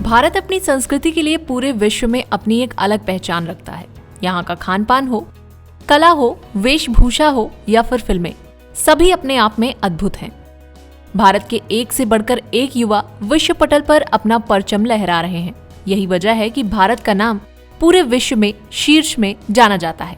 भारत अपनी संस्कृति के लिए पूरे विश्व में अपनी एक अलग पहचान रखता है। यहाँ का खान पान हो, कला हो, वेशभूषा हो या फिर फिल्में, सभी अपने आप में अद्भुत हैं। भारत के एक से बढ़कर एक युवा विश्व पटल पर अपना परचम लहरा रहे हैं। यही वजह है कि भारत का नाम पूरे विश्व में शीर्ष में जाना जाता है।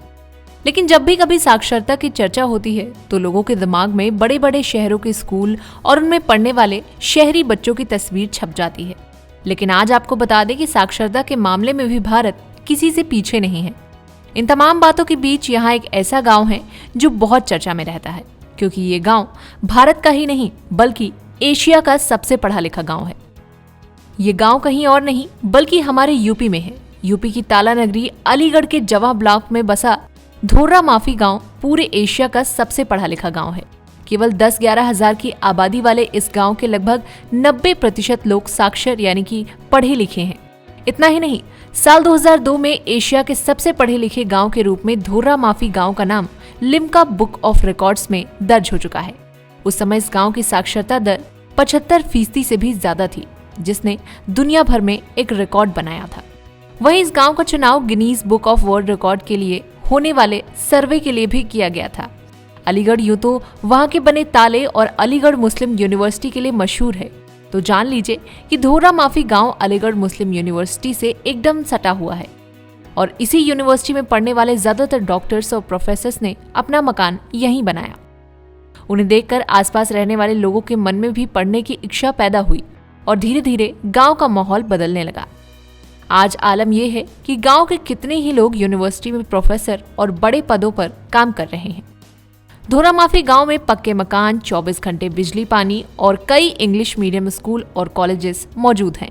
लेकिन जब भी कभी साक्षरता की चर्चा होती है तो लोगों के दिमाग में बड़े बड़े शहरों के स्कूल और उनमें पढ़ने वाले शहरी बच्चों की तस्वीर छप जाती है। लेकिन आज आपको बता दें कि साक्षरता के मामले में भी भारत किसी से पीछे नहीं है। इन तमाम बातों के बीच यहाँ एक ऐसा गांव है जो बहुत चर्चा में रहता है, क्योंकि ये गांव भारत का ही नहीं बल्कि एशिया का सबसे पढ़ा लिखा गांव है। ये गांव कहीं और नहीं बल्कि हमारे यूपी में है। यूपी की ताला नगरी अलीगढ़ के जवाह ब्लॉक में बसा धोर्रा माफी गांव पूरे एशिया का सबसे पढ़ा लिखा गांव है। केवल 10-11 हजार की आबादी वाले इस गांव के लगभग 90% लोग साक्षर यानी कि पढ़े लिखे हैं। इतना ही नहीं, साल 2002 में एशिया के सबसे पढ़े लिखे गांव के रूप में धोर्रा माफी गांव का नाम लिम्का बुक ऑफ रिकॉर्ड्स में दर्ज हो चुका है। उस समय इस गांव की साक्षरता दर 75% से भी ज्यादा थी, जिसने दुनिया भर में एक रिकॉर्ड बनाया था। वहीं इस गांव का चुनाव Guinness book of world record के लिए होने वाले सर्वे के लिए भी किया गया था। अलीगढ़ यूं तो वहां के बने ताले और अलीगढ़ मुस्लिम यूनिवर्सिटी के लिए मशहूर है, तो जान लीजिए कि धोर्रा माफी गांव अलीगढ़ मुस्लिम यूनिवर्सिटी से एकदम सटा हुआ है और इसी यूनिवर्सिटी में पढ़ने वाले ज्यादातर डॉक्टर्स और प्रोफेसर्स ने अपना मकान यहीं बनाया। उन्हें देखकर आसपास रहने वाले लोगों के मन में भी पढ़ने की इच्छा पैदा हुई और धीरे धीरे गांव का माहौल बदलने लगा। आज आलम यह है कि गांव के कितने ही लोग यूनिवर्सिटी में प्रोफेसर और बड़े पदों पर काम कर रहे हैं। धोर्रा माफी गांव में पक्के मकान, 24 घंटे बिजली पानी और कई इंग्लिश मीडियम स्कूल और कॉलेजेस मौजूद हैं।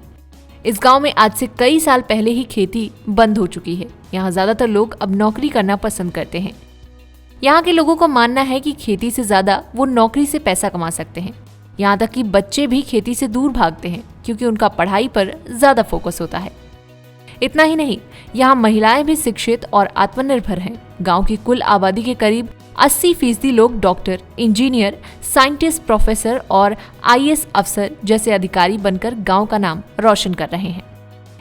इस गांव में आज से कई साल पहले ही खेती बंद हो चुकी है। यहाँ ज्यादातर लोग अब नौकरी करना पसंद करते हैं। यहाँ के लोगों का मानना है कि खेती से ज्यादा वो नौकरी से पैसा कमा सकते हैं। यहाँ तक कि बच्चे भी खेती से दूर भागते हैं क्योंकि उनका पढ़ाई पर ज्यादा फोकस होता है। इतना ही नहीं, यहाँ महिलाएं भी शिक्षित और आत्मनिर्भर हैं। गांव की कुल आबादी के करीब 80% लोग डॉक्टर, इंजीनियर, साइंटिस्ट, प्रोफेसर और आईएएस अफसर जैसे अधिकारी बनकर गांव का नाम रोशन कर रहे हैं।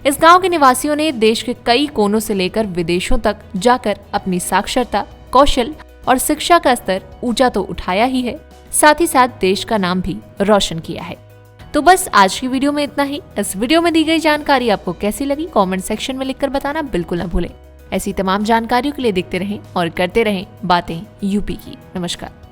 इस गांव के निवासियों ने देश के कई कोनों से लेकर विदेशों तक जाकर अपनी साक्षरता, कौशल और शिक्षा का स्तर ऊंचा तो उठाया ही है, साथ ही साथ देश का नाम भी रोशन किया है। तो बस आज की वीडियो में इतना ही। इस वीडियो में दी गई जानकारी आपको कैसी लगी कमेंट सेक्शन में लिखकर बताना बिल्कुल न भूलें। ऐसी तमाम जानकारियों के लिए देखते रहें और करते रहें बातें यूपी की। नमस्कार।